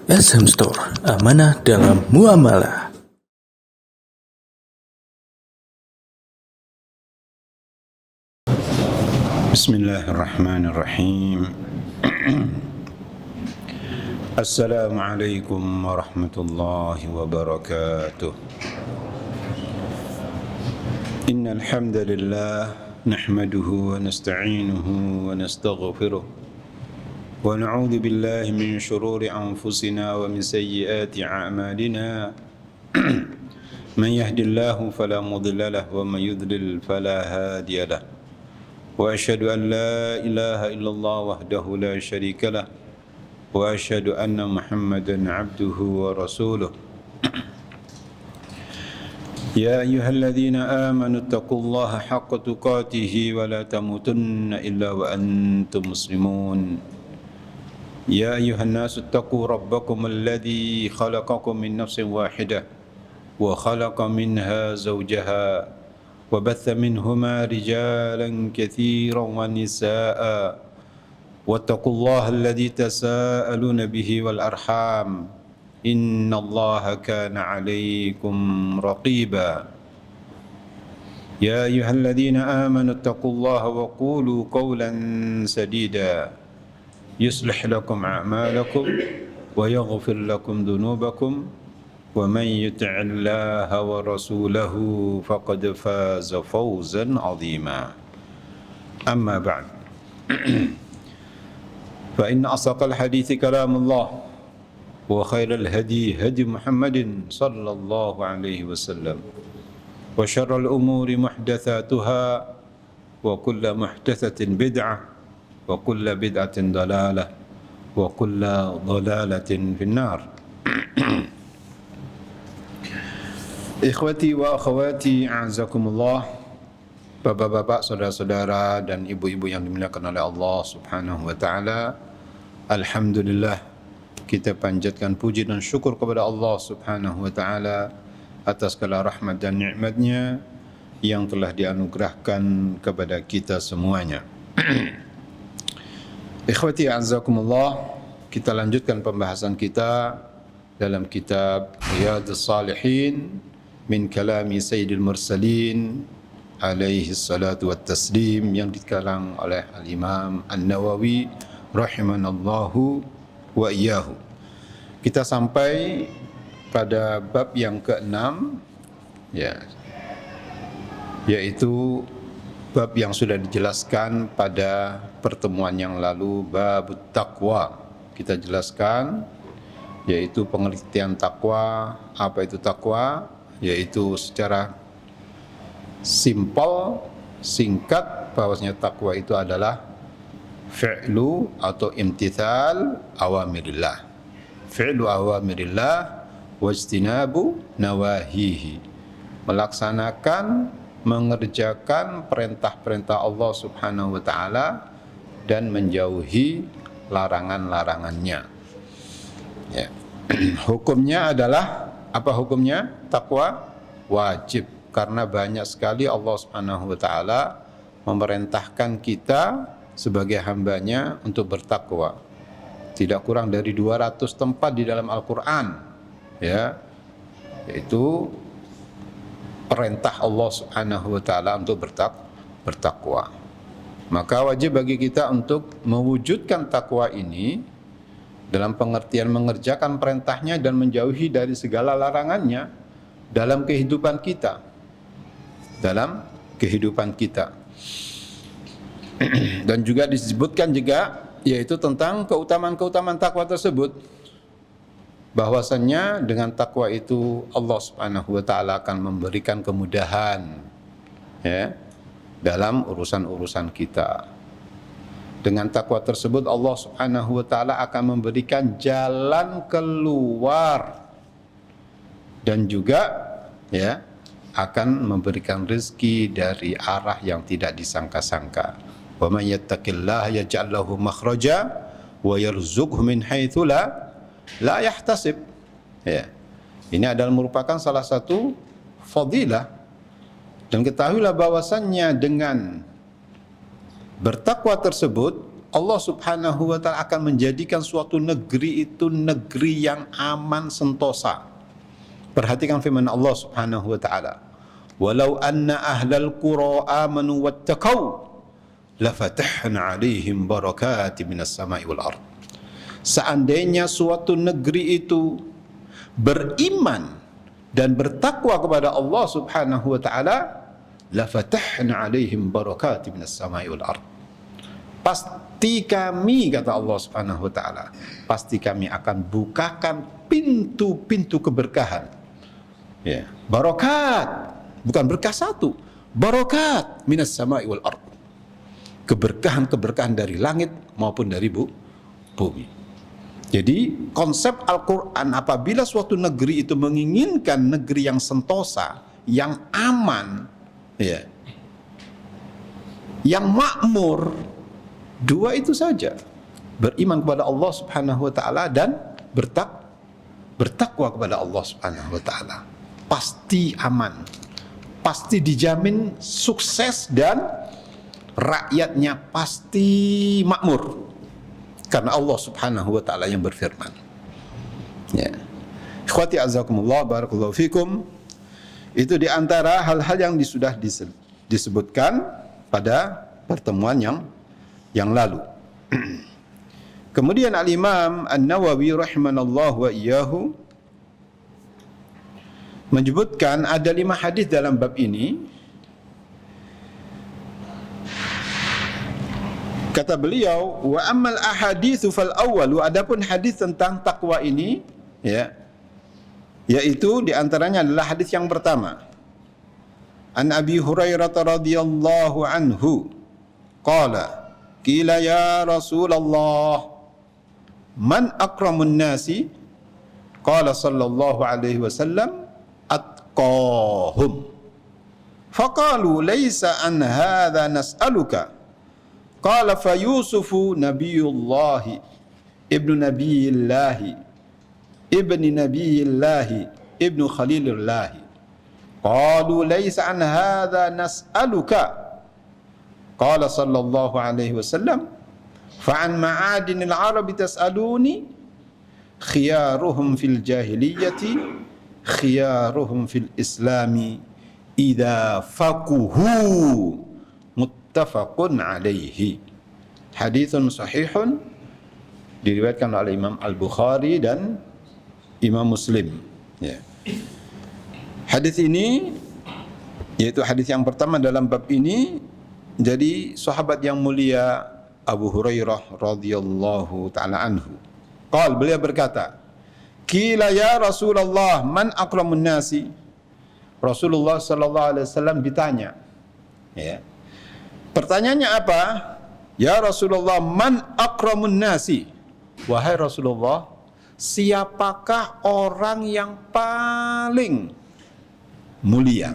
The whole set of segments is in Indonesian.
SM Store, amanah dalam muamalah. Bismillahirrahmanirrahim. Assalamualaikum warahmatullahi wabarakatuh. Innal hamdalillah nahmaduhu wa nasta'inuhu wa nastaghfiruh wa na'udzu billahi min shururi anfusina wa min sayyiati a'malina. Man yahdihillahu fala mudilla lahu wa man yudlil fala hadiya lahu. وأشهد أن لا إله إلا الله وحده لا شريك له وأشهد أن محمدا عبده ورسوله يا أيها الذين آمنوا اتقوا الله حق تقاته ولا تموتن إلا وأنتم مسلمون يا أيها الناس اتقوا ربكم الذي خلقكم من نفس واحدة وخلق منها زوجها وبث منهما رجالا كثيرا ونساء واتقوا الله الذي تساءلون به والأرحام إن الله كان عليكم رقيبا يا أيها الذين آمنوا اتقوا الله وقولوا قولا سديدا يصلح لكم أعمالكم ويغفر لكم ذنوبكم ومن يطع الله ورسوله فقد فاز فوزا عظيما أما بعد فإن أصدق الحديث كلام الله وخير الهدي هدي محمد صلى الله عليه وسلم وشر الأمور محدثاتها وكل محدثة بدعة وكل بدعة ضلالة وكل ضلالة في النار. Ikhwati wa akhwati a'azakumullah, bapak-bapak, saudara-saudara dan ibu-ibu yang dimuliakan oleh Allah Subhanahu wa taala. Alhamdulillah, kita panjatkan puji dan syukur kepada Allah Subhanahu wa taala atas segala rahmat dan nikmat-Nya yang telah dianugerahkan kepada kita semuanya. Ikhwati a'azakumullah, kita lanjutkan pembahasan kita dalam kitab Riyadhus Shalihin min kalami Sayyidil Mursalin alaihi salatu wastaslim yang dikarang oleh Al-Imam An-Nawawi rahimanallahu wa iyyahu. Kita sampai pada bab yang ke-6, ya, yaitu bab yang sudah dijelaskan pada pertemuan yang lalu, bab taqwa. Kita jelaskan yaitu pengertian takwa. Apa itu takwa? Yaitu secara simpel, singkat, bahwasanya takwa itu adalah fi'lu atau imtithal awamirillah. Fi'lu awamirillah wajtinabu nawahihi. Melaksanakan, mengerjakan perintah-perintah Allah Subhanahu wa taala dan menjauhi larangan-larangannya. Ya. Hukumnya adalah apa hukumnya? Takwa wajib, karena banyak sekali Allah Subhanahu wa taala memerintahkan kita sebagai hambanya untuk bertakwa. Tidak kurang dari 200 tempat di dalam Al-Qur'an, ya, yaitu perintah Allah Subhanahu wa taala untuk bertakwa. Maka wajib bagi kita untuk mewujudkan takwa ini dalam pengertian mengerjakan perintahnya dan menjauhi dari segala larangannya dalam kehidupan kita. Dalam kehidupan kita. Dan juga disebutkan juga yaitu tentang keutamaan-keutamaan takwa tersebut. Bahwasannya dengan takwa itu Allah Subhanahu wa taala akan memberikan kemudahan, ya, dalam urusan-urusan kita. Dengan takwa tersebut Allah Subhanahu wa taala akan memberikan jalan keluar dan juga, ya, akan memberikan rezeki dari arah yang tidak disangka-sangka. Wa may yattaqillaha yaj'al lahu makhraja wa yarzuqhu min haitsu la yahtasib. Ya. Ini adalah merupakan salah satu fadilah, dan ketahuilah bahwasannya dengan bertakwa tersebut Allah Subhanahu wa taala akan menjadikan suatu negeri itu negeri yang aman sentosa. Perhatikan firman Allah Subhanahu wa taala. Walau anna ahlal qura amanu wattaqau lafatahna 'alaihim barakatin minas sama'i wal ard. Seandainya suatu negeri itu beriman dan bertakwa kepada Allah Subhanahu wa taala, lafatahna 'alaihim barakatin minas sama'i wal ard. Pasti kami, kata Allah Subhanahu wa taala, pasti kami akan bukakan pintu-pintu keberkahan. Ya, barakat, bukan berkah satu, barakat minas sama'i wal ard. Keberkahan-keberkahan dari langit maupun dari bumi. Jadi konsep Al-Quran, apabila suatu negeri itu menginginkan negeri yang sentosa, yang aman, ya, yang makmur, dua itu saja, beriman kepada Allah Subhanahu wa taala dan bertakwa kepada Allah Subhanahu wa taala. Pasti aman, pasti dijamin sukses, dan rakyatnya pasti makmur. Karena Allah Subhanahu wa taala yang berfirman. Ya. Ikhwati azakumullah, barakallahu fikum. Itu di antara hal-hal yang sudah disebutkan pada pertemuan yang lalu. Kemudian Al-Imam An-Nawawi rahimanallahu wa iyyahu menyebutkan ada 5 hadis dalam bab ini. Kata beliau, wa ammal ahaditsu fal awwal, adapun hadis tentang takwa ini, ya, yaitu di antaranya adalah hadis yang pertama. An Abi Hurairah radhiyallahu anhu qala qila ya Rasulullah man akramun nasi, qala sallallahu alaihi wasallam atqahum, faqalu laysa an hadha nas'aluka, qala fa Yusufu nabiyullahi ibnu nabiyillahi ibni nabiyillahi ibnu khalilillahi, qalu laysa an hadha nas'aluka, qala sallallahu alaihi wasallam fa an ma'adinil arabi tas'aluni, khiyaruhum fil jahiliyati khiyaruhum fil islami idza faquhu, muttafaqun alaihi. Haditsun sahihun, diriwayatkan oleh Imam Al-Bukhari dan Imam Muslim, ya. Hadis ini, yaitu hadis yang pertama dalam bab ini, jadi sahabat yang mulia Abu Hurairah radhiyallahu taala anhu, beliau berkata, qila ya Rasulullah man akramun nasi, Rasulullah sallallahu alaihi wasallam ditanya, ya. Pertanyaannya apa? Ya Rasulullah man akramun nasi, wahai Rasulullah, siapakah orang yang paling mulia?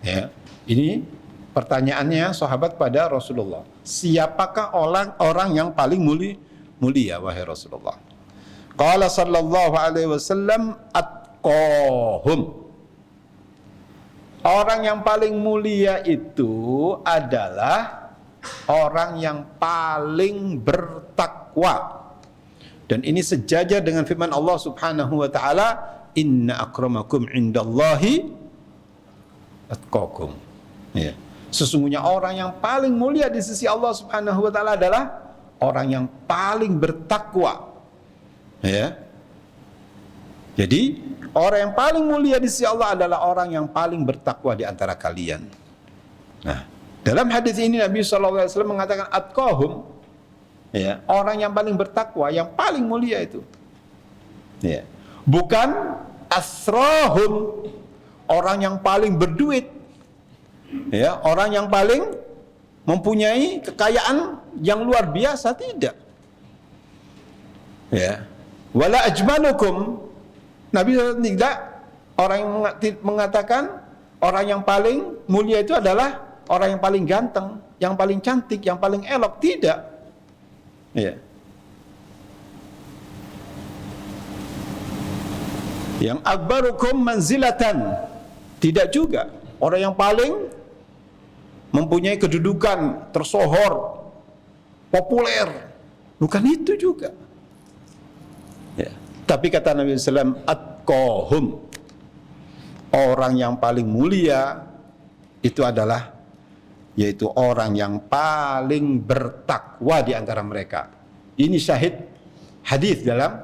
Ya, ini pertanyaannya sahabat pada Rasulullah. Siapakah orang yang paling mulia wahai Rasulullah? Qala sallallahu alaihi wasallam atqahum. Orang yang paling mulia itu adalah orang yang paling bertakwa. Dan ini sejajar dengan firman Allah Subhanahu wa taala, inna akramakum indallahi atqakum. Ya. Sesungguhnya orang yang paling mulia di sisi Allah Subhanahu wa taala adalah orang yang paling bertakwa. Ya. Jadi, orang yang paling mulia di sisi Allah adalah orang yang paling bertakwa di antara kalian. Nah, dalam hadis ini Nabi SAW mengatakan atqahum, ya, orang yang paling bertakwa, yang paling mulia itu. Ya. Bukan asrahum, orang yang paling berduit. Ya, orang yang paling mempunyai kekayaan yang luar biasa, tidak. Ya. Wala ajmalukum, Nabi tidak. Orang yang mengatakan orang yang paling mulia itu adalah orang yang paling ganteng, yang paling cantik, yang paling elok, tidak. Ya. Yang akbarukum manzilatan, tidak juga. Orang yang paling mempunyai kedudukan tersohor, populer. Bukan itu juga. Ya. Tapi kata Nabi SAW, atqahum, orang yang paling mulia itu adalah yaitu orang yang paling bertakwa di antara mereka. Ini syahid hadis dalam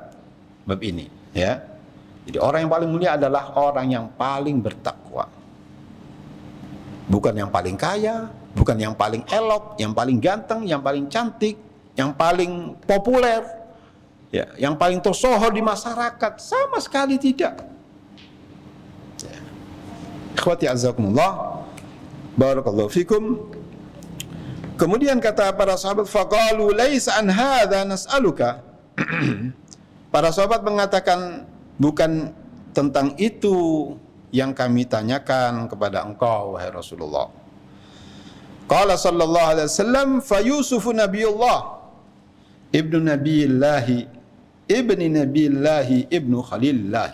bab ini, ya. Jadi orang yang paling mulia adalah orang yang paling bertakwa. Bukan yang paling kaya, bukan yang paling elok, yang paling ganteng, yang paling cantik, yang paling populer, ya, yang paling tersohor di masyarakat, sama sekali tidak. Ya. Ikhwati azzakumullah, barakallahu fikum. Kemudian kata para sahabat, faqalu laisa an hadza nas'aluka. Para sahabat mengatakan, bukan tentang itu yang kami tanyakan kepada engkau wahai Rasulullah. Qala sallallahu alaihi wasallam, fa Yusuf nabiyullah ibnu nabiyillah ibnu khalillah.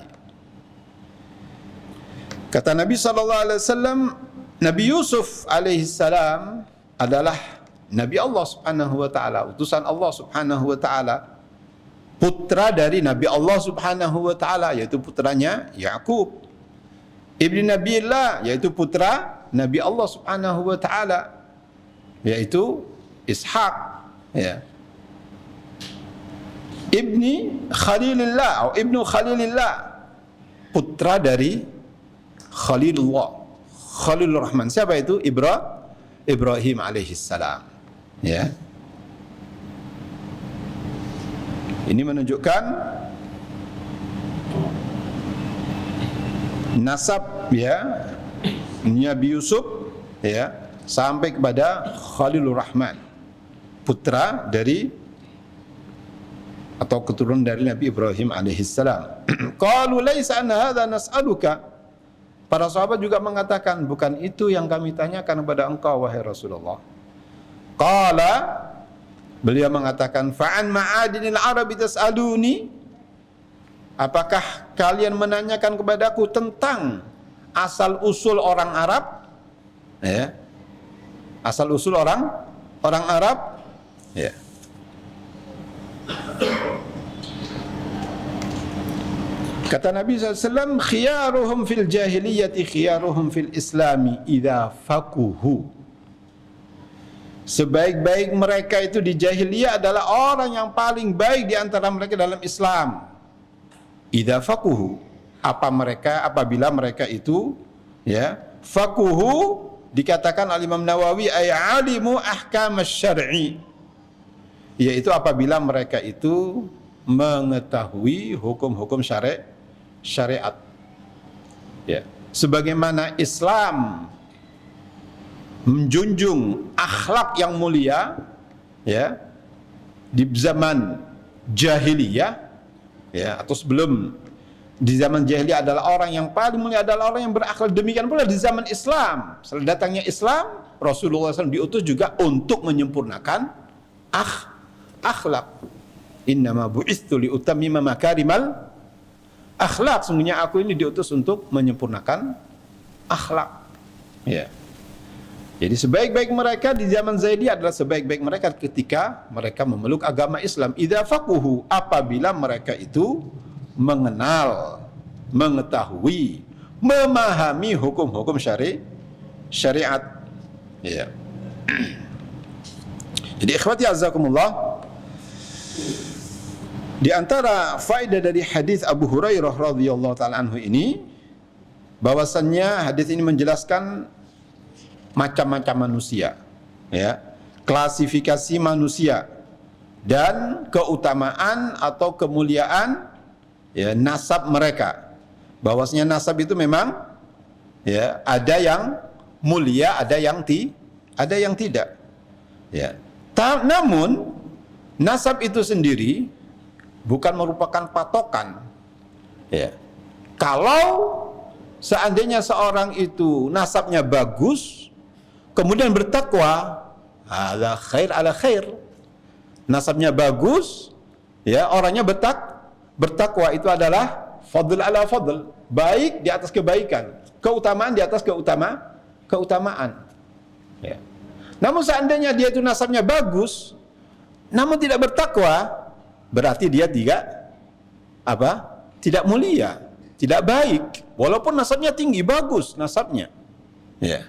Kata Nabi sallallahu alaihi wasallam, Nabi Yusuf alaihi salam adalah Nabi Allah Subhanahu wa taala, utusan Allah Subhanahu wa taala, putra dari Nabi Allah Subhanahu wa taala, yaitu putranya Yakub. Ibni Nabiillah, yaitu putra Nabi Allah Subhanahu wa taala, yaitu Ishaq, ya. Ibni Khalilillah atau Ibnu Khalilillah, putra dari Khalilullah, Khalilur Rahman. Siapa itu? Ibrahim alaihissalam, ya. Ini menunjukkan nasab, ya, Nabi Yusuf, ya, sampai kepada Khalilur Rahman, putra dari atau keturunan dari Nabi Ibrahim alaihissalam. Qalu laisa an hadza nas'aluka. Para sahabat juga mengatakan, bukan itu yang kami tanyakan kepada engkau wahai Rasulullah. Qala, beliau mengatakan, fa'an ma'adinil arabi tas'aluni. Apakah kalian menanyakan kepadaku tentang asal usul orang Arab? Ya. Asal usul orang Arab? Ya. Kata Nabi SAW, khiyaruhum fil jahiliyati khiyaruhum fil islami idza faquhu. Sebaik-baik mereka itu di jahiliyah adalah orang yang paling baik di antara mereka dalam Islam. Idza faquhu, apabila mereka itu, ya, faquhu dikatakan Al-Imam Nawawi ay alimu ahkam asy-syar'i, yaitu apabila mereka itu mengetahui hukum-hukum syariat. Ya, sebagaimana Islam menjunjung akhlak yang mulia, ya, di zaman jahiliyah, ya, atau sebelum, di zaman jahiliyah adalah orang yang paling mulia adalah orang yang berakhlak. Demikian pula di zaman Islam, setelah datangnya Islam, Rasulullah SAW diutus juga untuk menyempurnakan akhlak. Innama bu'istu liutammima makarimal akhlak. Sungguhnya aku ini diutus untuk menyempurnakan akhlak. Ya. Jadi sebaik-baik mereka di zaman Zaidi adalah sebaik-baik mereka ketika mereka memeluk agama Islam. Idza faquhu, apabila mereka itu mengenal, mengetahui, memahami hukum-hukum syariat. Ya. Jadi ikhwati azzakumullah, di antara faedah dari hadis Abu Hurairah radhiyallahu taala anhu ini, bahwasannya hadis ini menjelaskan macam-macam manusia, ya, klasifikasi manusia dan keutamaan atau kemuliaan, ya, nasab mereka. Bahwasanya nasab itu memang, ya, ada yang mulia, ada yang tidak. Ya. Namun nasab itu sendiri bukan merupakan patokan. Ya. Kalau seandainya seorang itu nasabnya bagus, kemudian bertakwa, ala khair ala khair. Nasabnya bagus, ya, orangnya bertakwa, itu adalah fadl ala fadl, baik di atas kebaikan, keutamaan di atas keutamaan. Ya. Namun seandainya dia itu nasabnya bagus, namun tidak bertakwa, berarti dia tidak mulia, tidak baik. Walaupun nasabnya tinggi, bagus nasabnya. Ya.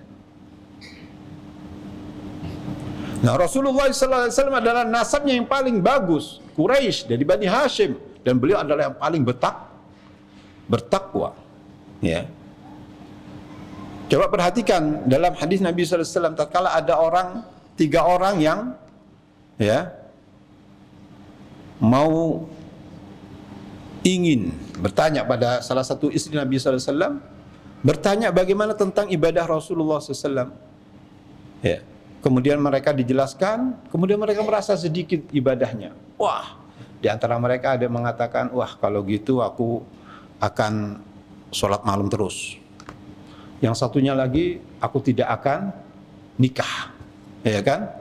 Nah, Rasulullah SAW adalah nasabnya yang paling bagus, Quraisy dari Bani Hashim, dan beliau adalah yang paling bertakwa. Ya. Coba perhatikan dalam hadis Nabi SAW, tatkala ada tiga orang yang mau ingin bertanya pada salah satu istri Nabi SAW, bertanya bagaimana tentang ibadah Rasulullah SAW. Ya. Kemudian mereka dijelaskan, kemudian mereka merasa sedikit ibadahnya. Wah, di antara mereka ada yang mengatakan, wah kalau gitu aku akan sholat malam terus. Yang satunya lagi, aku tidak akan nikah, ya kan?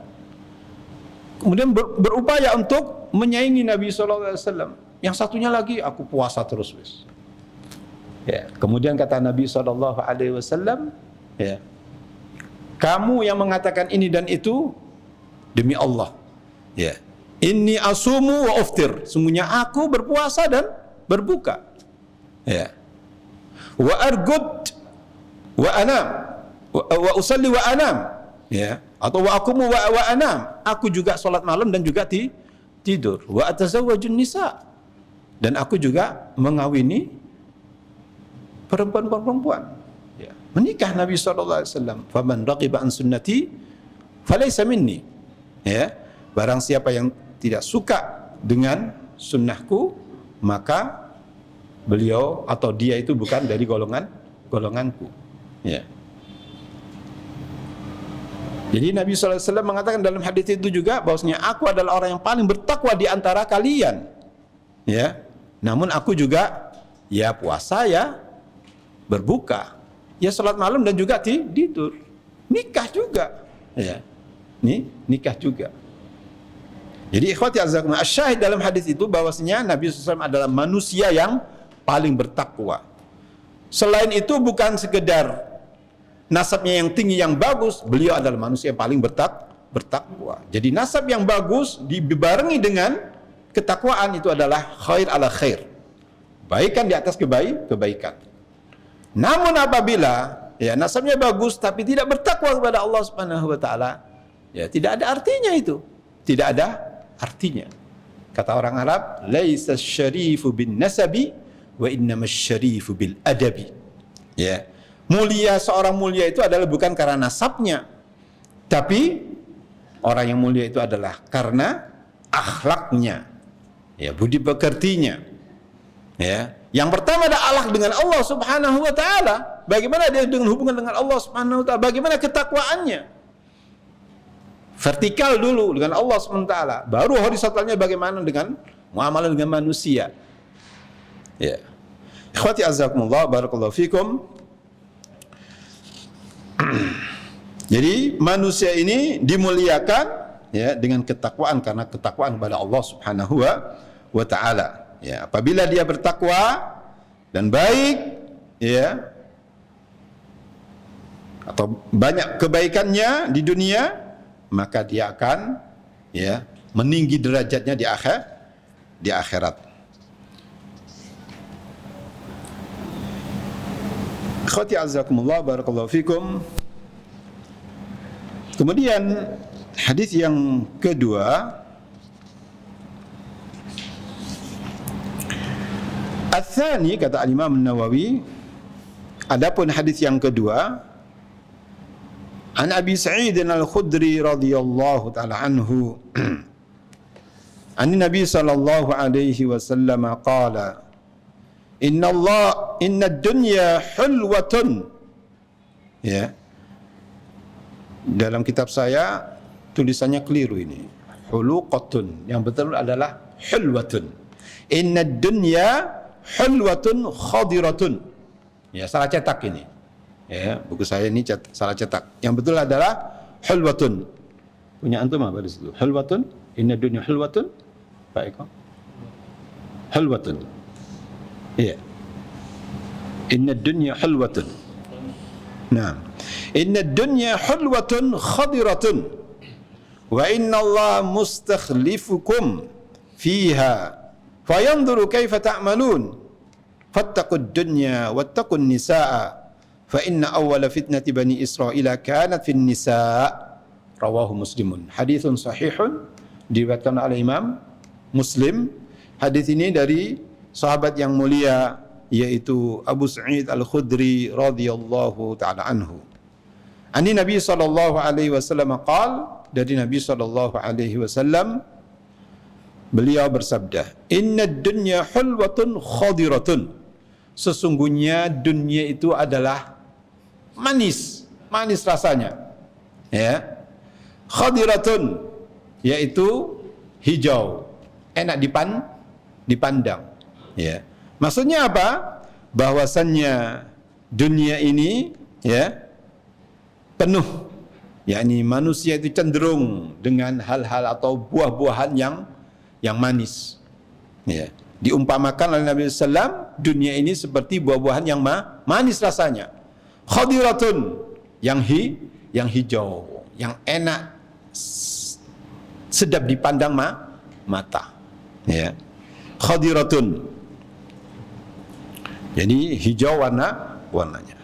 Kemudian berupaya untuk menyaingi Nabi SAW. Yang satunya lagi, aku puasa terus, wis. Ya. Kemudian kata Nabi SAW, ya, kamu yang mengatakan ini dan itu, demi Allah, ya, inni asumu wa uftir, sungguhnya aku berpuasa dan berbuka, ya, wa argud wa anam wa usalli wa anam, ya, atau wa akumu wa anam, aku juga sholat malam dan juga tidur, wa atazawwajun nisa, dan aku juga mengawini perempuan-perempuan. Ya. Menikah Nabi SAW. Faman raqiba an sunnati falaysa minni. Ya. Barang siapa yang tidak suka dengan sunnahku, maka beliau atau dia itu bukan dari golonganku. Ya. Jadi Nabi SAW mengatakan dalam hadis itu juga bahwasanya aku adalah orang yang paling bertakwa di antara kalian. Ya. Namun aku juga ya puasa, ya berbuka, ya salat malam dan juga tidur, nikah juga, ya, nikah juga. Jadi ikhwati azakumullah, asyahid dalam hadis itu bahwasanya Nabi SAW adalah manusia yang paling bertakwa. Selain itu bukan sekedar nasabnya yang tinggi yang bagus, beliau adalah manusia yang paling bertakwa. Jadi nasab yang bagus dibarengi dengan ketakwaan itu adalah khair ala khair, kebaikan di atas kebaikan. Namun apabila ya nasabnya bagus tapi tidak bertakwa kepada Allah Subhanahu wa taala, ya tidak ada artinya itu. Tidak ada artinya. Kata orang Arab, laisa syarifu bin nasabi wa innamas syarifu bil adabi. Ya. Seorang mulia itu adalah bukan karena nasabnya, tapi orang yang mulia itu adalah karena akhlaknya. Ya, budi pekertinya. Ya. Yang pertama ada akhlak dengan Allah Subhanahu wa taala. Bagaimana dia dengan hubungan dengan Allah Subhanahu wa taala? Bagaimana ketakwaannya? Vertikal dulu dengan Allah Subhanahu wa taala, baru horizontalnya bagaimana dengan muamalah dengan manusia. Ya. Ikhwati azzakumullah, barakallahu fikum. Jadi manusia ini dimuliakan ya dengan ketakwaan, karena ketakwaan kepada Allah Subhanahu wa taala. Ya, apabila dia bertakwa dan baik, ya, atau banyak kebaikannya di dunia, maka dia akan ya meninggi derajatnya di akhirat. Akhwati azzakumullah, barakallahu fikum. Kemudian hadis yang kedua, Al-Thani, kata Imam Nawawi, adapun hadis yang kedua, An Abi Sa'id Al-Khudri radhiyallahu ta'ala anhu, an Nabi sallallahu alaihi wasallam qala, inna ad-dunya hulwatun. Ya. Dalam kitab saya tulisannya keliru ini. Huluqatun. Yang betul adalah hulwatun. Inna ad-dunya hulwatun khadiratun. Ya, salah cetak ini. Ya, buku saya ini salah cetak. Yang betul adalah hulwatun. Punya antum apa di situ? Hulwatun. Inna ad-dunya hulwatun. Pak Eko. Hulwatun. Iya. Inna ad-dunya hulwatun. Nah, inna ad-dunya hulwatun khadiratun wa innallaha mustakhlifukum fiha fayanzuru kaifa ta'malun fattaqud dunya wattaqun nisaa fa inna awwala fitnati bani Israila kanat fin nisaa rawahu Muslimun. Haditsun sahihun diriwayatkan oleh Imam Muslim. Hadis ini dari sahabat yang mulia yaitu Abu Sa'id Al-Khudri radhiyallahu taala anhu. Ani Nabi sallallahu alaihi wasallam qaal, dari Nabi sallallahu alaihi wasallam beliau bersabda, "Inna dunya hulwatun khadiratun." Sesungguhnya dunia itu adalah manis, manis rasanya. Ya. Khadiratun yaitu hijau, enak dipandang. Ya. Maksudnya apa? Bahwasannya dunia ini ya penuh, yakni manusia itu cenderung dengan hal-hal atau buah-buahan yang manis. Ya. Diumpamakan oleh Nabi SAW, dunia ini seperti buah-buahan yang manis rasanya. Khadiratun, yang hijau, yang enak, sedap dipandang mata. Ya. Khadiratun. Jadi hijau warnanya.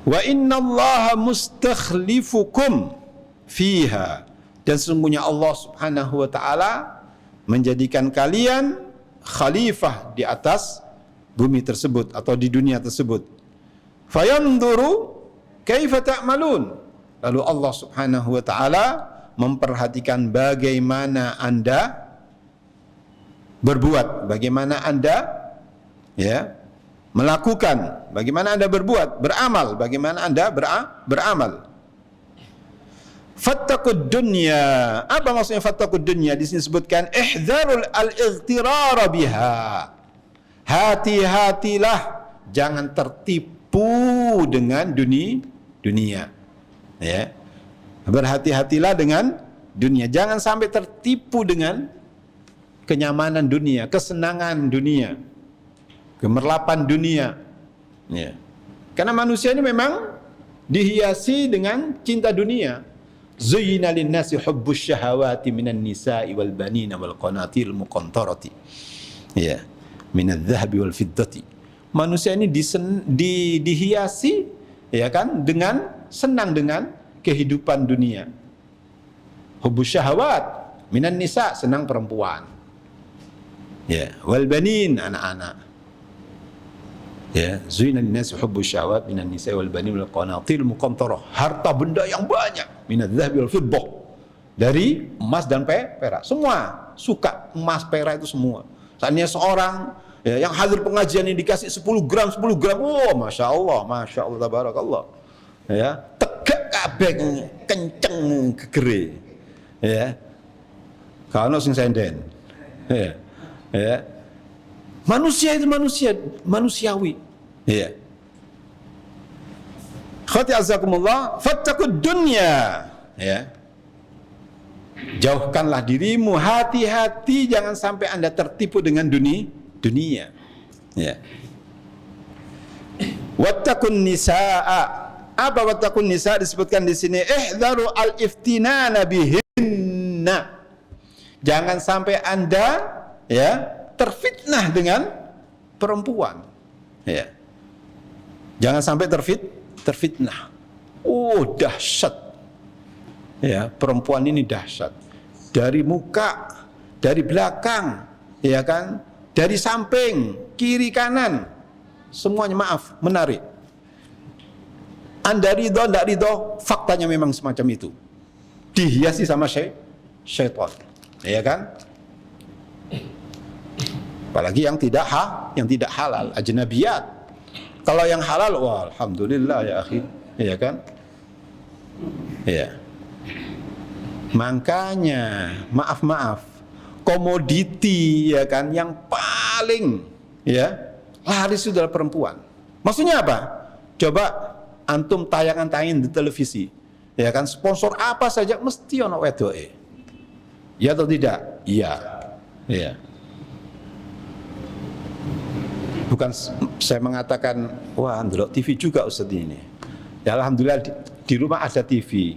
Wa innallaha mustakhlifukum fiha. Dan sesungguhnya Allah Subhanahu wa taala menjadikan kalian khalifah di atas bumi tersebut atau di dunia tersebut. Fayanzuru kaifa ta'malun. Lalu Allah Subhanahu wa taala memperhatikan bagaimana Anda berbuat, bagaimana Anda ya melakukan, bagaimana Anda berbuat, beramal, bagaimana Anda beramal. Fattaqud dunya. Apa maksudnya fattaqud dunya? Di sini disebutkan ihdzarul al-ightirar biha. Hati-hatilah jangan tertipu dengan dunia. Ya. Berhati-hatilah dengan dunia. Jangan sampai tertipu dengan kenyamanan dunia, kesenangan dunia, gemerlapan dunia. Ya. Karena manusia ini memang dihiasi dengan cinta dunia. Zuyyina lin-nasi hubbus syahawati minan nisa'i wal banina wal qanatil muqantarati. Ya, minadh-dhahabi wal fiddati. Manusia ini dihiasi ya kan dengan senang dengan kehidupan dunia. Hubbus syahawat minan nisa, senang perempuan. Ya, wal banin, anak-anak. Ya, zuina lin-nasi hubbus syahawat minan nisa'i wal banin wal qanatil muqantarah. Harta benda yang banyak, minadh-dhahabi wal fiddah. Dari emas dan perak. Semua suka emas, perak itu semua. Seandainya seorang ya, yang hadir pengajian ini dikasih 10 gram, oh, Masya Allah, tabarakallah. Ya, tegak kabeh, kenceng gegere. Ya. Kalau sing senden. Ya. Ya. Manusia itu manusiawi. Ya. Khati azakumullah, fattaqud dunya. Ya. Jauhkanlah dirimu, hati-hati jangan sampai Anda tertipu dengan dunia. Ya. Wattaqun nisaa. Apa wattaqun nisa disebutkan di sini? Ihdaru al-iftinana bihinna. Jangan sampai Anda ya terfitnah dengan perempuan. Ya. Jangan sampai terfitnah. Oh, dahsyat. Ya, perempuan ini dahsyat. Dari muka, dari belakang, ya kan? Dari samping, kiri kanan. Semuanya maaf, menarik. Anda ridho, tidak ridho, faktanya memang semacam itu. Dihiasi sama syaitan. Ya kan? Apalagi yang tidak halal, ajnabiyat. Kalau yang halal, wah, alhamdulillah ya akhi, ya kan? Ya. Makanya, maaf, komoditi ya kan yang paling ya laris itu adalah perempuan. Maksudnya apa? Coba antum tayangan-tayangan di televisi, ya kan, sponsor apa saja mesti ono wedoke. Ya atau tidak? Iya. Iya. Bukan saya mengatakan, wah, ndelok TV juga Ustaz ini. Ya alhamdulillah di rumah ada TV.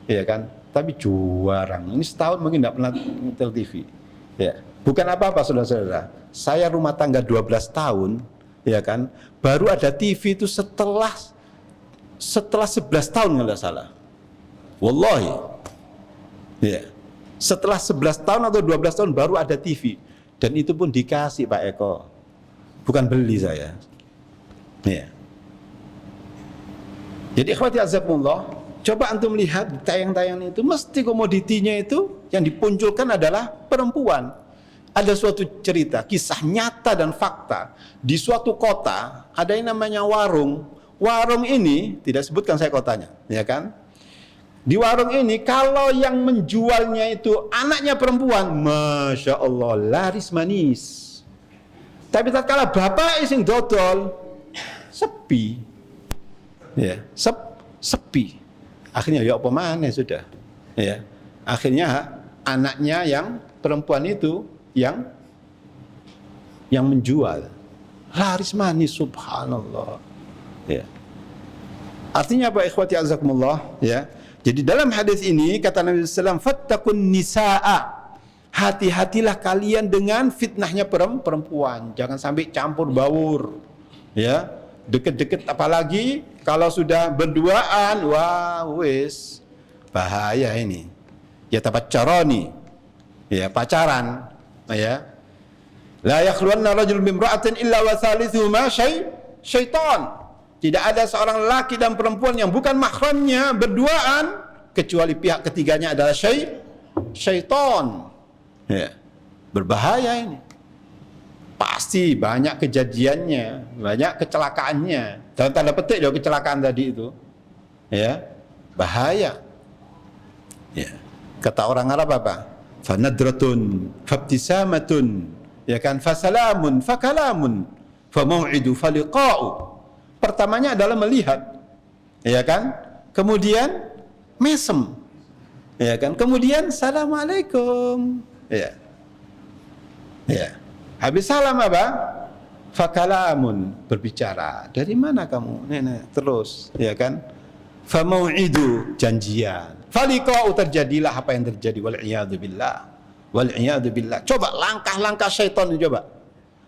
Ya kan? tapi jarang. Ini setahun mungkin tidak pernah nyetel TV. Ya, bukan apa-apa saudara-saudara. Saya rumah tangga 12 tahun, ya kan, baru ada TV itu setelah 11 tahun kalau tidak salah. Wallahi. Ya. Setelah 11 tahun atau 12 tahun baru ada TV. Dan itu pun dikasih Pak Eko. Bukan beli saya. Ya. Jadi ikhwati azakumullah, coba antum lihat tayang-tayangan itu, mesti komoditinya itu yang dipunculkan adalah perempuan. Ada suatu cerita, kisah nyata dan fakta. Di suatu kota ada yang namanya warung. Warung ini tidak sebutkan saya kotanya, ya kan? Di warung ini kalau yang menjualnya itu anaknya perempuan, masya Allah laris manis. Tapi tatkala bapak sing dodol, sepi, ya, sepi. Akhirnya ya apa mana sudah, ya. Akhirnya anaknya yang perempuan itu yang menjual, laris manis, subhanallah. Ya. Artinya apa ikhwati azakumullah, ya. Jadi dalam hadis ini kata Nabi SAW, fattaqun nisaa, hati-hatilah kalian dengan fitnahnya perempuan, jangan sampai campur baur, ya, deket-deket, apalagi kalau sudah berduaan, wah wis bahaya ini, ya tapacaroni, ya pacaran, ya, la yakhluwanna rajul bimra'atin illa wa thalithuhuma syaitan. Tidak ada seorang laki dan perempuan yang bukan mahramnya berduaan kecuali pihak ketiganya adalah syaitan. Ya. Berbahaya ini. Pasti banyak kejadiannya, banyak kecelakaannya. Dalam tanda petik dari kecelakaan tadi itu. Ya. Bahaya. Ya. Kata orang Arab apa? Fanadratun fabtisamatun, ya kan, fasalamun fakalamun famau'idu faliqa'u. Pertamanya adalah melihat, ya kan? Kemudian mesem, ya kan? Kemudian assalamualaikum, ya, ya. Habis salam apa? Fakalamun, berbicara. Dari mana kamu? Nenek, terus, ya kan? Famau'idu, janjian. Faliqa'u, terjadilah apa yang terjadi. Wal'iyadu billah, wal'iyadu billah. Coba langkah-langkah syaitan, coba.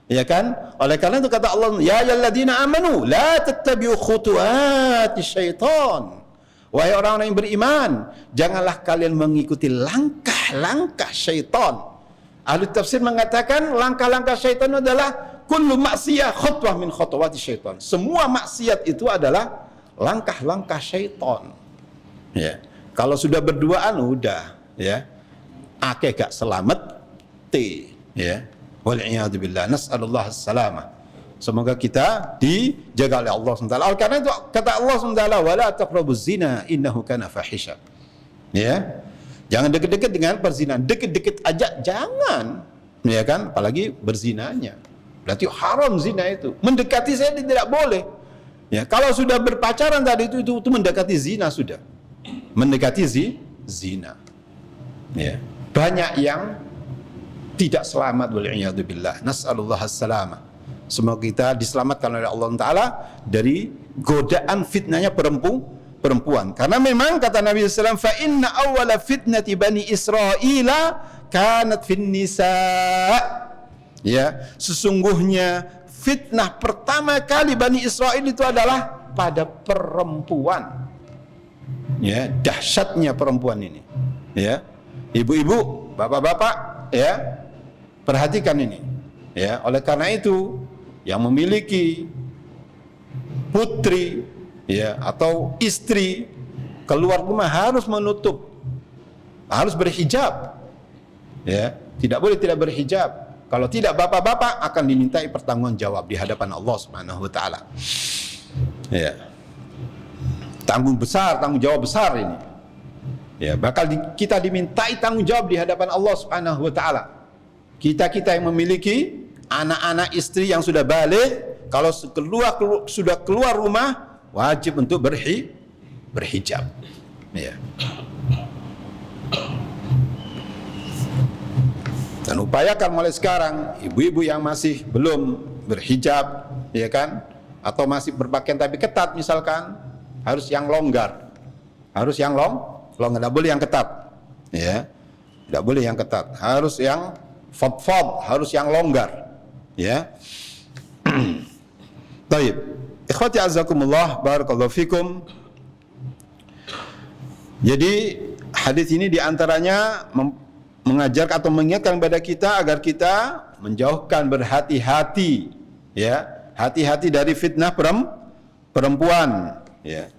Ya kan? Oleh karena itu kata Allah, ya ayyuhalladzina amanu la tattabi'u khutuwati syaitan. Wahai orang-orang yang beriman, janganlah kalian mengikuti langkah-langkah syaitan. Ahli tafsir mengatakan langkah-langkah syaitan adalah kullu maksiyah khutwah min khutuwati syaitan. Semua maksiat itu adalah langkah-langkah syaitan. Ya. Kalau sudah berduaan udah, ya. Akeh gak selamat ya. Wal'iyadzubillah, nas'alullah as-salamah. Semoga kita dijaga oleh Allah SWT. Karena itu kata Allah SWT, wala taqrabuz zina innahu kana fahisha. Ya. Jangan dekat-dekat dengan perzinahan. Dekat-dekat aja jangan. Ya kan? Apalagi berzinanya. Berarti haram zina itu. Mendekati saya tidak boleh. Ya, kalau sudah berpacaran tadi itu mendekati zina sudah. Mendekati zina. Ya. Banyak yang tidak selamat, wal'iyadzubillah. Nas'alullah as-salamah. Semoga kita diselamatkan oleh Allah Ta'ala dari godaan fitnahnya perempuan. Karena memang kata Nabi SAW, fa inna awwala fitnati bani Israila kanat fin nisa. Ya, sesungguhnya fitnah pertama kali Bani Israel itu adalah pada perempuan. Ya, dahsyatnya perempuan ini. Ya, ibu-ibu, bapak-bapak, ya, perhatikan ini. Ya, oleh karena itu yang memiliki putri, ya, atau istri keluar rumah harus menutup, harus berhijab. Ya, tidak boleh tidak berhijab. Kalau tidak, bapak-bapak akan dimintai pertanggungjawab di hadapan Allah Subhanahu wa taala. Ya. Tanggung jawab besar ini. Ya, bakal kita dimintai tanggung jawab di hadapan Allah Subhanahu wa taala. Kita yang memiliki anak-anak, istri yang sudah balik, kalau sudah keluar rumah wajib untuk berhijab. Ya. Dan upayakan mulai sekarang ibu-ibu yang masih belum berhijab, ya kan, atau masih berpakaian tapi ketat misalkan, harus yang longgar. Harus yang longgar, tidak boleh yang ketat. Ya. Tidak boleh yang ketat, harus yang fadfad, harus yang longgar. Ya. Baik. Ikhwati azakumullah, barakallahu fikum. Jadi hadis ini diantaranya mengajar atau mengingatkan kepada kita agar kita menjauhkan, berhati-hati, ya, hati-hati dari fitnah perempuan, ya.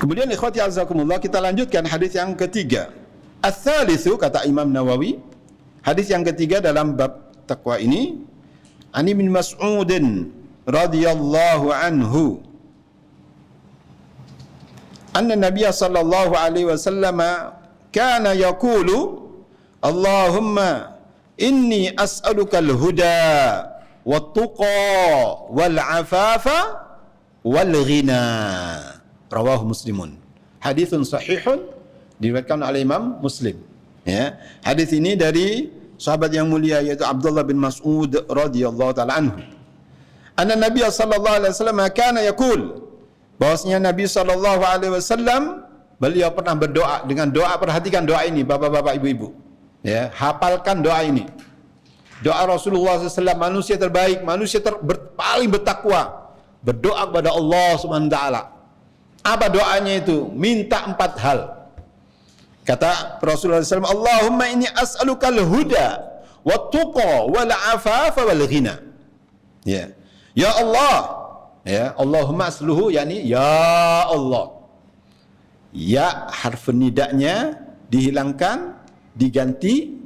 Kemudian ikhwati azakumullah, kita lanjutkan hadis yang ketiga. Ats-tsalitsu, kata Imam Nawawi, hadis yang ketiga dalam bab takwa ini, Ani bin Mas'udin radhiyallahu anhu, anna Nabiy sallallahu alaihi wasallam kana yaqulu, Allahumma inni as'aluka al-huda wat-tuqa wal-'afafa wal-ghina. Rawahu Muslimun. Haditsun sahihun, diriwayatkan oleh Imam Muslim. Ya, hadis ini dari sahabat yang mulia yaitu Abdullah bin Mas'ud radhiyallahu taala anhu. Anna Nabiy sallallahu alaihi wasallam kana yaqul, bahwasanya Nabi sallallahu alaihi wasallam beliau pernah berdoa dengan doa, perhatikan doa ini bapak-bapak, ibu-ibu. Ya, hafalkan doa ini. Doa Rasulullah SAW, manusia terbaik, manusia paling bertakwa, berdoa kepada Allah Subhanahu wa taala. Apa doanya itu? Minta 4 hal. Kata Rasulullah SAW, Allahumma inni as'aluka al-huda wat-tuqa wal-'afafa wal-ghina. Ya. Ya Allah. Ya, Allahumma asluhu yakni ya Allah. Ya harf nidanya dihilangkan, diganti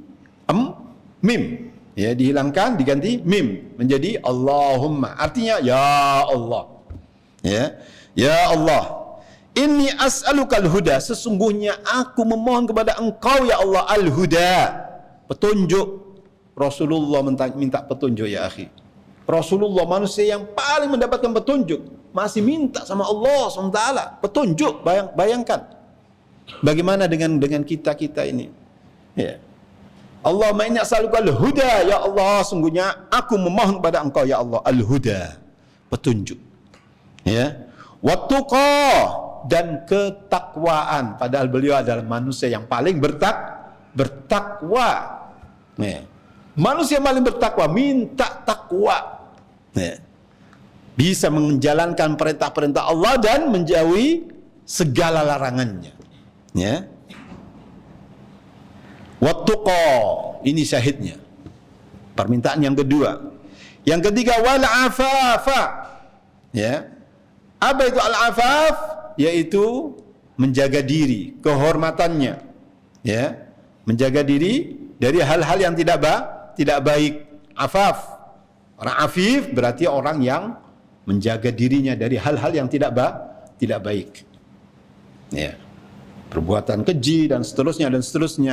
mim. Ya, dihilangkan diganti mim menjadi Allahumma. Artinya ya Allah. Ya. Ya Allah, inni as'aluka al-huda, sesungguhnya aku memohon kepada engkau ya Allah al-huda, petunjuk. Rasulullah minta petunjuk, ya akhi. Rasulullah manusia yang paling mendapatkan petunjuk, masih minta sama Allah SWT petunjuk. Bayangkan bagaimana dengan kita ini, ya. Allahumma inni as'aluka al-huda, ya Allah, sungguhnya aku memohon kepada engkau ya Allah al-huda, petunjuk, ya. Wattuqa, dan ketakwaan, padahal beliau adalah manusia yang paling bertakwa. Ya. Manusia paling bertakwa, minta takwa. Ya. Bisa menjalankan perintah-perintah Allah dan menjauhi segala larangannya. Ya. Wattuqa, ini syahidnya. Permintaan yang kedua. Yang ketiga, wal afafa. Ya. Apa itu al-afaf? Yaitu menjaga diri, kehormatannya. Ya. Menjaga diri dari hal-hal yang tidak baik. Afaf. Orang afif berarti orang yang menjaga dirinya dari hal-hal yang tidak baik. Ya. Perbuatan keji dan seterusnya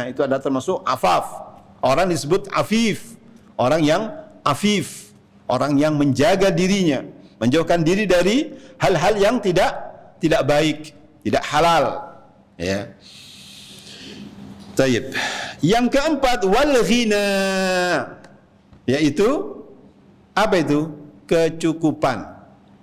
itu adalah termasuk afaf. Orang disebut afif, orang yang afif, orang yang menjaga dirinya, menjauhkan diri dari hal-hal yang tidak baik, tidak halal. Ya. Taib. Yang keempat, wal ghina, yaitu apa itu? Kecukupan.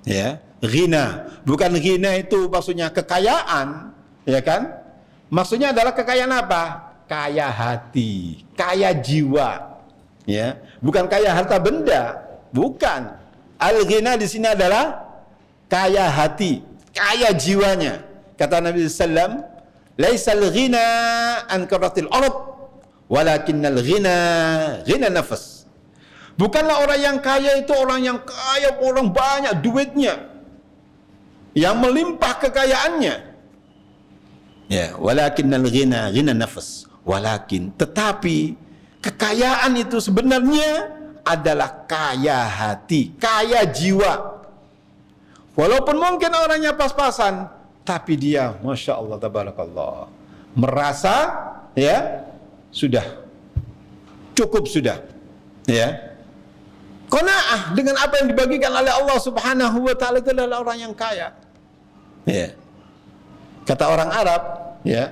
Ya, ghina. Bukan ghina itu maksudnya kekayaan, ya kan? Maksudnya adalah kekayaan apa? Kaya hati, kaya jiwa. Ya, bukan kaya harta benda, bukan. Al-ghina di sini adalah kaya hati, kaya jiwanya. Kata Nabi sallam, "Laisal ghina an karatil ard, walakinnal ghina ghina nafas." Bukanlah orang yang kaya itu orang yang kaya, orang banyak duitnya, yang melimpah kekayaannya. Ya, walakinnal ghina ghina nafas. Walakin, tetapi kekayaan itu sebenarnya adalah kaya hati, kaya jiwa. Walaupun mungkin orangnya pas-pasan, tapi dia, masya Allah, tabarakallah, merasa ya sudah cukup, sudah ya qanaah dengan apa yang dibagikan oleh Allah Subhanahu wa taala. Itu adalah orang yang kaya. Ya. Kata orang Arab, ya,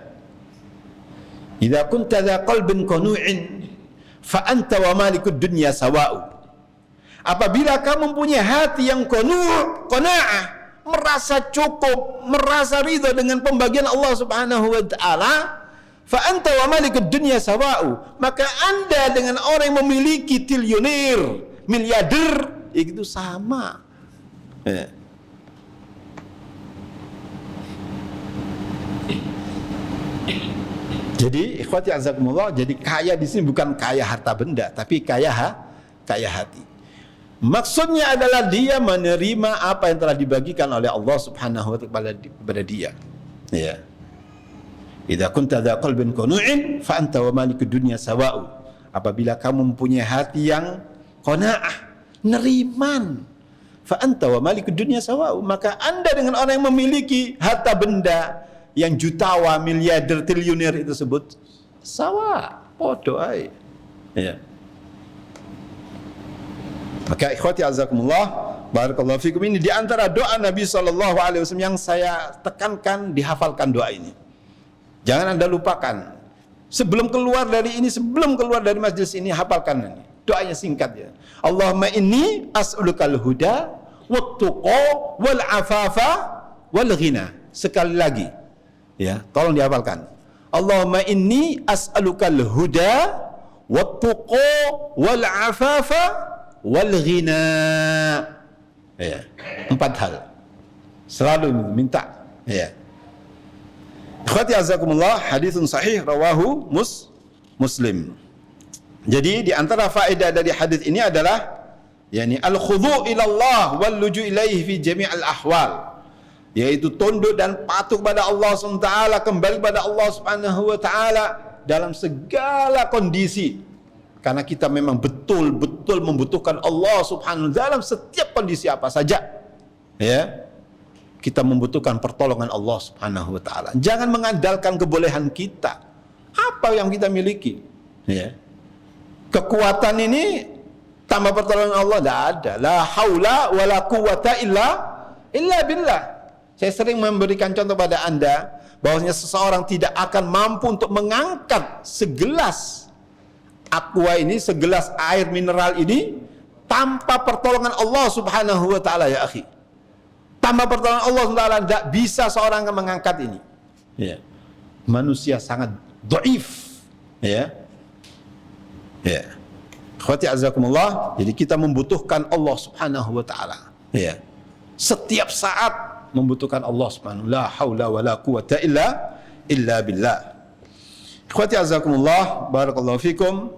idza kunta dza qalbin qanu'in fa anta wa malikud dunya sawa'u. Apabila kamu punya hati yang qanaah, merasa cukup, merasa ridha dengan pembagian Allah Subhanahu wa taala, fa anta wa malikud dunya sawa'u, maka Anda dengan orang yang memiliki triliuner, miliarder, itu sama. Ya. Jadi ikhwati azakumullah, jadi kaya di sini bukan kaya harta benda, tapi kaya hati. Maksudnya adalah dia menerima apa yang telah dibagikan oleh Allah Subhanahu wa taala kepada dia. Ya. Idza kunta dza qalbin qanu'in fa anta wa malikud dunya sawa'u. Apabila kamu mempunyai hati yang qanaah, neriman, fa anta wa malikud dunya sawa'u, maka Anda dengan orang yang memiliki harta benda yang jutawan, miliarder, triliuner itu sebut sawa, podo ae. Ya. Maka ikhwati azakumullah, barakallahu fikum, ini di antara doa Nabi SAW yang saya tekankan, dihafalkan doa ini. Jangan Anda lupakan. Sebelum keluar dari ini, sebelum keluar dari majlis ini, hafalkan ini. Doanya singkat ya. Allahumma inni as'alukal huda wat-tuqa wal afafa wal ghina. Sekali lagi. Ya, tolong dihafalkan. Allahumma inni as'alukal huda wat-tuqa wal afafa wal ghina. Ya, 4 hal. Selalu minta. Ya. Ikhwati azakumullah, haditsun sahih rawahu Muslim. Jadi di antara faedah dari hadis ini adalah yakni al-khudhu' ila Allah wal luju' ilaihi fi jami'il ahwal, yaitu tunduk dan patuh kepada Allah SWT, kembali kepada Allah Subhanahu wa taala dalam segala kondisi. Karena kita memang betul-betul membutuhkan Allah Subhanahu wa taala dalam setiap kondisi apa saja. Ya. Kita membutuhkan pertolongan Allah Subhanahu wa taala. Jangan mengandalkan kebolehan kita. Apa yang kita miliki? Ya. Kekuatan ini tanpa pertolongan Allah tidak ada. La haula wala quwata illa billah. Saya sering memberikan contoh pada Anda bahwasanya seseorang tidak akan mampu untuk mengangkat segelas aqua ini, segelas air mineral ini tanpa pertolongan Allah Subhanahu wa taala, ya akhi. Tanpa pertolongan Allah SWT tidak bisa seorang mengangkat ini. Ya. Manusia sangat dhaif. Ya. Ya. Khawati azakumullah, jadi kita membutuhkan Allah Subhanahu wa taala. Ya. Setiap saat membutuhkan Allah Subhanahu. La haula wala quwata illa billah. Khawati azakumullah, barakallahu fikum.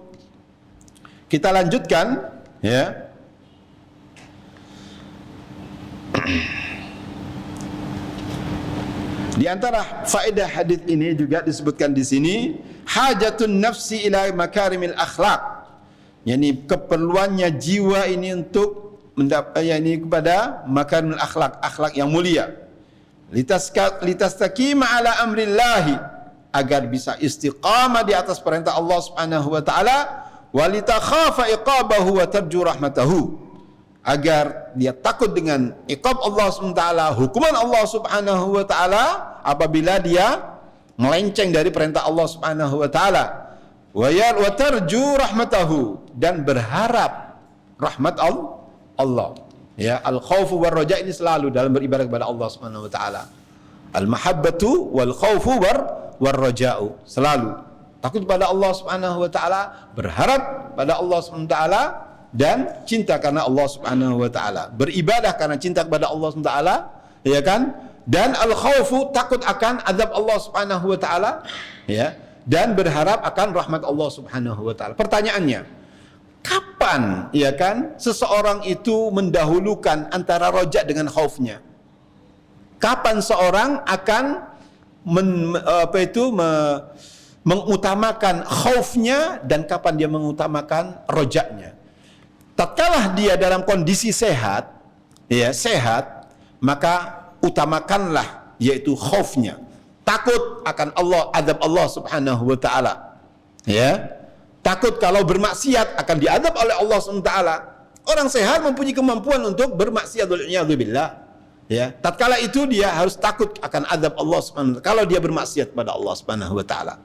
Kita lanjutkan, ya. Di antara faedah hadis ini juga disebutkan di sini, hajatun nafsi ila makarimil akhlak, yakni keperluannya jiwa ini untuk yakni kepada makarimil akhlak, akhlak yang mulia, litastaqima ala amrillahi, agar bisa istiqamah di atas perintah Allah Subhanahu wa taala, walitakhafa iqabahu wa tarju rahmatahu, agar dia takut dengan iqab Allah SWT, hukuman Allah Subhanahu wa taala apabila dia melenceng dari perintah Allah Subhanahu wa taala, wa tarju rahmatahu, dan berharap rahmat Allah. Ya, al khaufu war raja ini selalu dalam beribadah kepada Allah Subhanahu wa taala. Al mahabbatu wal khaufu war raja'u, selalu takut pada Allah Subhanahu wa taala, berharap pada Allah Subhanahu wa taala, dan cinta karena Allah Subhanahu wa taala, beribadah karena cinta kepada Allah Subhanahu wa taala, ya kan? Dan al khaufu, takut akan azab Allah Subhanahu wa taala, ya, dan berharap akan rahmat Allah Subhanahu wa taala. Pertanyaannya, kapan, ya kan, seseorang itu mendahulukan antara roja dengan khaufnya? Kapan seorang akan mengutamakan khaufnya, dan kapan dia mengutamakan rojaknya? Tatkala dia dalam kondisi sehat, ya, sehat, maka utamakanlah yaitu khaufnya, takut akan Allah, azab Allah Subhanahu wa taala. Ya. Takut kalau bermaksiat akan diadab oleh Allah Subhanahu wa taala. Orang sehat mempunyai kemampuan untuk bermaksiat, wal'iyadzubillah. Ya, tatkala itu dia harus takut akan azab Allah Subhanahu wa taala kalau dia bermaksiat pada Allah Subhanahu wa taala.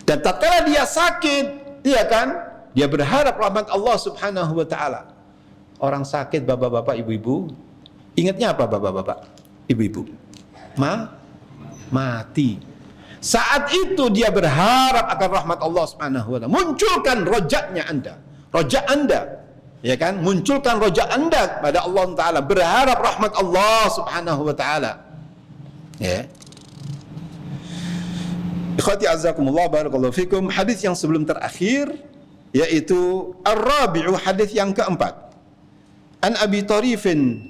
Dan tatkala dia sakit, dia kan, dia berharap rahmat Allah Subhanahu wa taala. orang sakit, bapak-bapak, ibu-ibu, ingatnya apa bapak-bapak, ibu-ibu? Mati. Saat itu dia berharap akan rahmat Allah Subhanahu wa taala. Munculkan rojaknya Anda. Rojak Anda, ya kan? Munculkan rojak Anda pada Allah taala, berharap rahmat Allah Subhanahu wa taala. Ya. Ikhwati azzakumullah, barakallahu fikum. Hadis yang sebelum terakhir yaitu ar-rabi'u, hadis yang keempat. An Abi Tarifin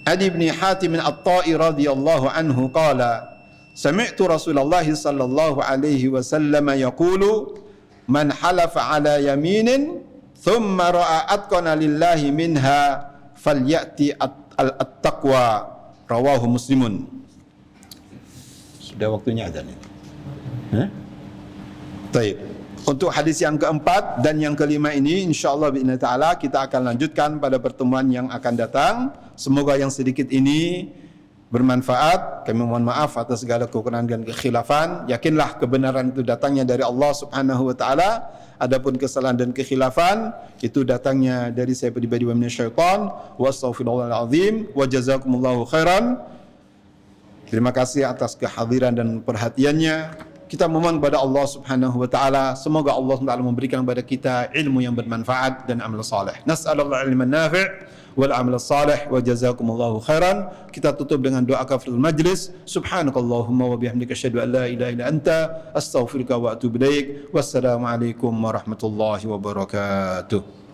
Adi bin Hatim at-Ta'i radhiyallahu anhu qala sami'tu Rasulullah sallallahu alaihi wasallam yaqulu man halafa ala yaminin thumma ra'a atqana lillahi minha falyati at-taqwa, rawahu Muslimun. Sudah waktunya azan ini. Baik. Untuk hadis yang keempat dan yang kelima ini insyaallah bi'idznillah ta'ala kita akan lanjutkan pada pertemuan yang akan datang. Semoga yang sedikit ini bermanfaat. Kami mohon maaf atas segala kekurangan dan kekhilafan. Yakinlah kebenaran itu datangnya dari Allah Subhanahu wa taala. Adapun kesalahan dan kekhilafan itu datangnya dari saya pribadi wa minasyaiton. Wa astaghfirullahal azim wa jazakumullahu khairan. Terima kasih atas kehadiran dan perhatiannya. Kita memohon kepada Allah Subhanahu wa taala, semoga Allah Subhanahu wa taala memberikan kepada kita ilmu yang bermanfaat dan amal saleh. Nas'alullah ilman nafi' wal amal saleh wa jazakumullahu khairan. Kita tutup dengan doa kafaratul majlis. Subhanakallahumma wa bihamdika asyhadu an la ilaha illa anta astaghfiruka wa atubu ilaik. Wassalamu alaikum warahmatullahi wabarakatuh.